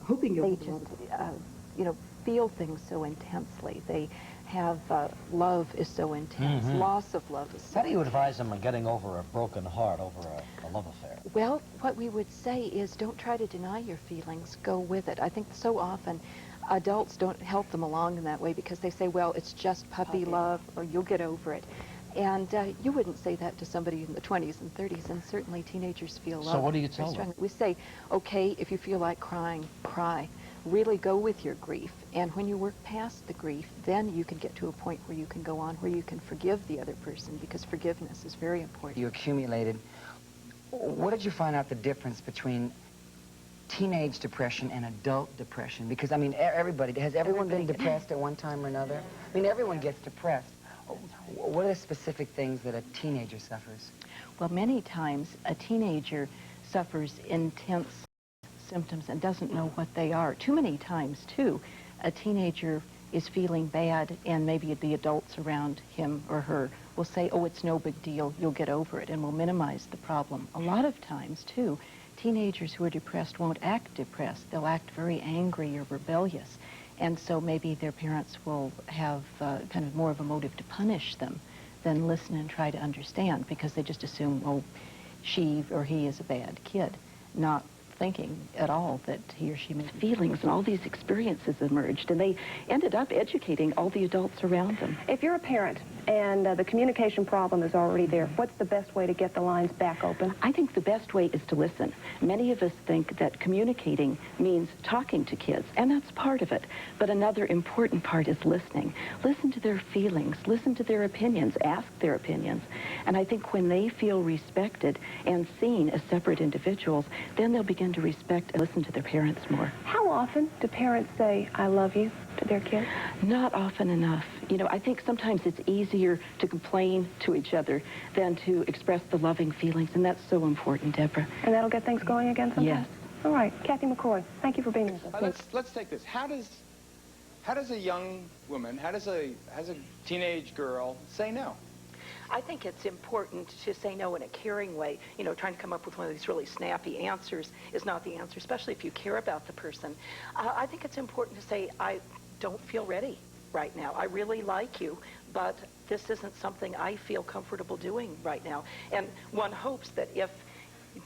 hoping you'll They just, you know, feel things so intensely. They have, love is so intense. Loss of love is so How do you advise them on getting over a broken heart, over a love affair? Well, what we would say is don't try to deny your feelings. Go with it. I think so often adults don't help them along in that way because they say, well, it's just puppy love or you'll get over it. And you wouldn't say that to somebody in the 20s and 30s, and certainly teenagers feel love. So what do you tell them? We say, okay, if you feel like crying, cry. Really go with your grief. And when you work past the grief, then you can get to a point where you can go on, where you can forgive the other person, because forgiveness is very important. You accumulated. What did you find out the difference between teenage depression and adult depression? Because, I mean, everybody, has everyone been depressed at one time or another? I mean, everyone gets depressed. What are the specific things that a teenager suffers? Well, many times a teenager suffers intense symptoms and doesn't know what they are. Too many times, too, a teenager is feeling bad, and maybe the adults around him or her will say, oh, it's no big deal, you'll get over it, and will minimize the problem. A lot of times, too, teenagers who are depressed won't act depressed. They'll act very angry or rebellious. And so maybe their parents will have kind of more of a motive to punish them than listen and try to understand, because they just assume, oh, she or he is a bad kid, not thinking at all that he or she may have feelings, and all these experiences emerged, and they ended up educating all the adults around them. If you're a parent and the communication problem is already there, what's the best way to get the lines back open? I think the best way is to listen. Many of us think that communicating means talking to kids, and that's part of it. But another important part is listening. Listen to their feelings, listen to their opinions, ask their opinions. And I think when they feel respected and seen as separate individuals, then they'll begin to respect and listen to their parents more. How often do parents say, I love you, to their kids? Not often enough. You know, I think sometimes it's easier to complain to each other than to express the loving feelings, and that's so important, Deborah. And that'll get things going again sometimes? Yes. All right, Kathy McCoy, thank you for being with us. Let's take this. How does a young woman, how does a teenage girl say no? I think it's important to say no in a caring way. You know, trying to come up with one of these really snappy answers is not the answer, especially if you care about the person. I think it's important to say, I don't feel ready right now. I really like you, but this isn't something I feel comfortable doing right now. And one hopes that if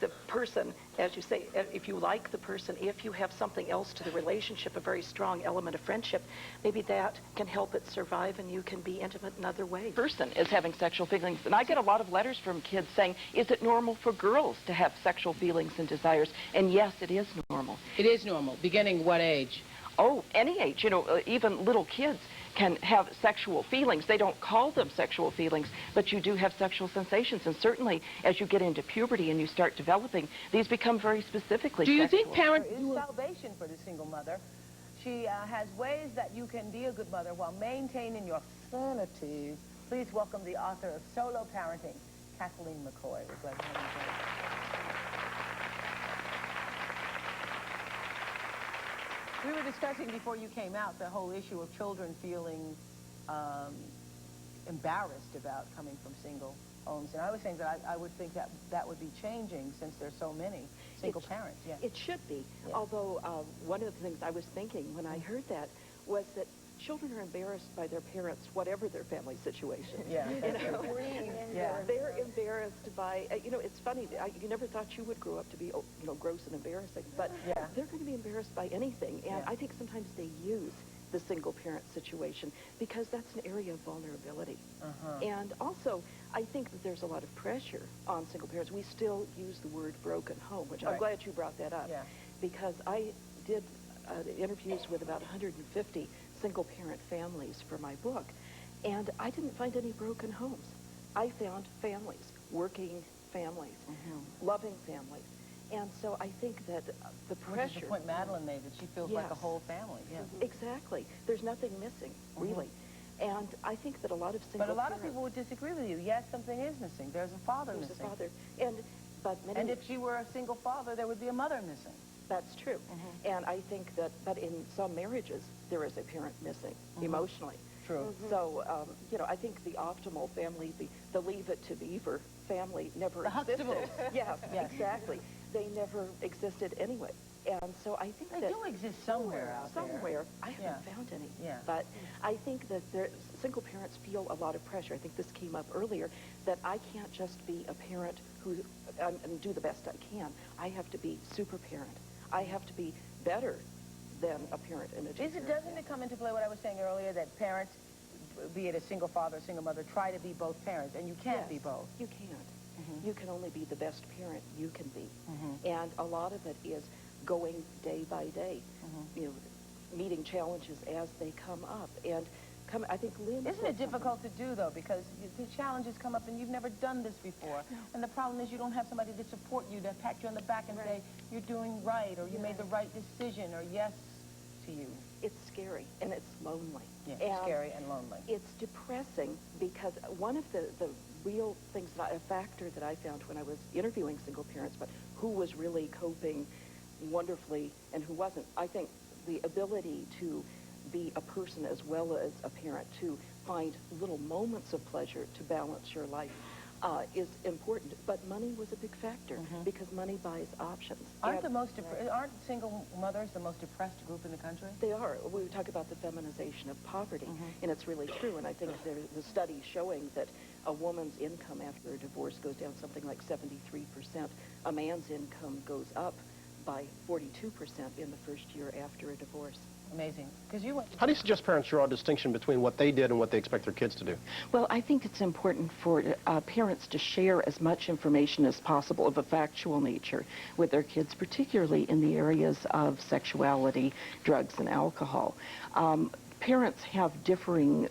the person, as you say, if you like the person, if you have something else to the relationship, a very strong element of friendship, maybe that can help it survive and you can be intimate in other ways. Person is having sexual feelings, and I get a lot of letters from kids saying, is it normal for girls to have sexual feelings and desires? And yes, it is normal. It is normal. Beginning what age? Oh, any age. You know, even little kids can have sexual feelings. They don't call them sexual feelings, but you do have sexual sensations. And certainly, as you get into puberty and you start developing, these become very specifically sexual. Do you sexual. think parents... There is salvation for the single mother. She has ways that you can be a good mother while maintaining your sanity. Please welcome the author of Solo Parenting, Kathleen McCoy. We're glad to have you. We were discussing before you came out the whole issue of children feeling embarrassed about coming from single homes. And I was saying that I would think that that would be changing since there's so many single parents. Yeah. It should be. Yeah. Although one of the things I was thinking when I heard that was that children are embarrassed by their parents, whatever their family situation. Yeah. You know? Yeah. They're embarrassed by, you know, it's funny, you never thought you would grow up to be, you know, gross and embarrassing, but yeah. They're going to be embarrassed by anything. And I think sometimes they use the single parent situation because that's an area of vulnerability. And also, I think that there's a lot of pressure on single parents. We still use the word broken home, which I'm glad you brought that up, because I did interviews with about 150 single parent families for my book, and I didn't find any broken homes. I found families, working families, loving families. And so I think that the pressure... Which is the point Madeline made, that she feels like a whole family. Yeah. Exactly. There's nothing missing, really. And I think that a lot of single But a lot parents, of people would disagree with you. Yes, something is missing. There's a father there's missing. a father. And if she were a single father, there would be a mother missing. That's true. And I think that, but in some marriages, there is a parent missing emotionally. True. So, you know, I think the optimal family, the Leave It to Beaver family never existed. Huxtables. Yes, exactly. they never existed anyway. And so I think They that do exist somewhere out there. somewhere, I haven't Yeah. found any. Yeah. But I think that single parents feel a lot of pressure. I think this came up earlier, that I can't just be a parent who and do the best I can. I have to be super parent. I have to be better than a parent in a Doesn't it come into play what I was saying earlier, that parents, be it a single father or single mother, try to be both parents, and you can't be both? You can't. You can only be the best parent you can be. And a lot of it is going day by day, you know, meeting challenges as they come up. And I think Lynn... Isn't it difficult to do, though, because the challenges come up and you've never done this before? No. And the problem is you don't have somebody to support you, to pat you on the back and say, you're doing right, or you made the right decision, or yes to you. It's scary, and it's lonely. Yeah, it's scary and lonely. It's depressing, because one of the real things, a factor that I found when I was interviewing single parents, but who was really coping wonderfully and who wasn't, I think the ability to be a person as well as a parent, to find little moments of pleasure to balance your life is important. But money was a big factor, because money buys options. Aren't single mothers the most depressed group in the country? They are. We talk about the feminization of poverty, and it's really true. And I think there's the study showing that a woman's income after a divorce goes down something like 73%. A man's income goes up by 42% in the first year after a divorce. Amazing. Because you went... How do you suggest parents draw a distinction between what they did and what they expect their kids to do? Well, I think it's important for parents to share as much information as possible of a factual nature with their kids, particularly in the areas of sexuality, drugs, and alcohol. Parents have differing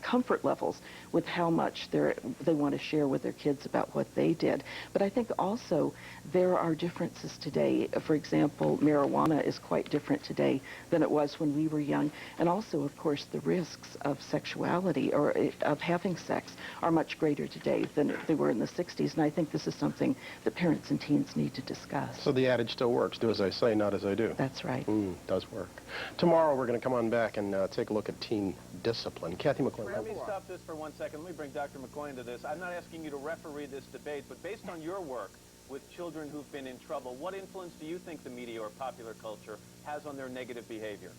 comfort levels with how much they want to share with their kids about what they did. But I think also there are differences today. For example, marijuana is quite different today than it was when we were young. And also, of course, the risks of sexuality or of having sex are much greater today than they were in the 60s. And I think this is something that parents and teens need to discuss. So the adage still works, do as I say, not as I do. That's right. Does work. Tomorrow we're going to come on back and take a look at teen discipline. Kathy McCoy. Let me stop this for 1 second. Let me bring Dr. McCoy into this. I'm not asking you to referee this debate, but based on your work with children who've been in trouble, what influence do you think the media or popular culture has on their negative behavior?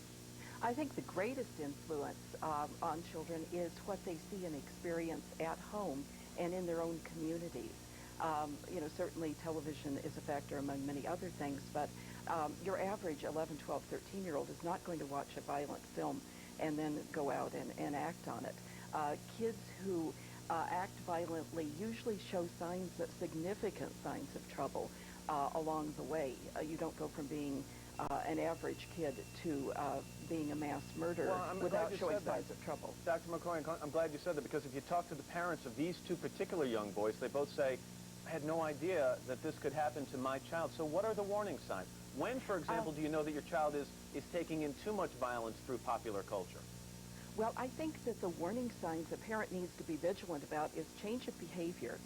I think the greatest influence on children is what they see and experience at home and in their own communities. You know, certainly television is a factor among many other things, but your average 11, 12, 13-year-old is not going to watch a violent film and then go out and act on it. Kids who act violently usually show significant signs of trouble along the way. You don't go from being an average kid to being a mass murderer without showing signs of trouble. Dr. McCoy, I'm glad you said that, because if you talk to the parents of these two particular young boys, they both say, I had no idea that this could happen to my child. So what are the warning signs? When, for example, do you know that your child is taking in too much violence through popular culture? Well, I think that the warning signs a parent needs to be vigilant about is change of behavior,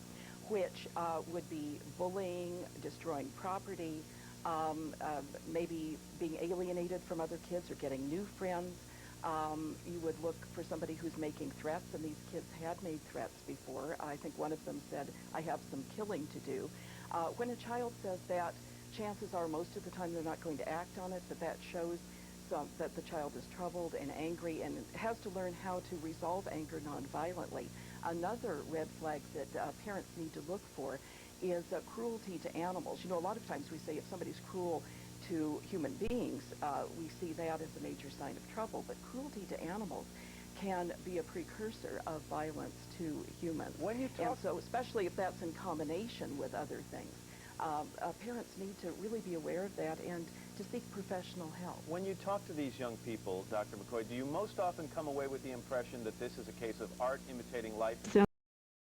which would be bullying, destroying property, maybe being alienated from other kids or getting new friends. You would look for somebody who's making threats, and these kids had made threats before. I think one of them said, I have some killing to do. When a child says that, chances are most of the time they're not going to act on it, but that shows that the child is troubled and angry and has to learn how to resolve anger nonviolently. Another red flag that parents need to look for is cruelty to animals. You know, a lot of times we say if somebody's cruel to human beings, we see that as a major sign of trouble, but cruelty to animals can be a precursor of violence to humans. And so especially if that's in combination with other things. Parents need to really be aware of that and to seek professional help. When you talk to these young people, Dr. McCoy, do you most often come away with the impression that this is a case of art imitating life?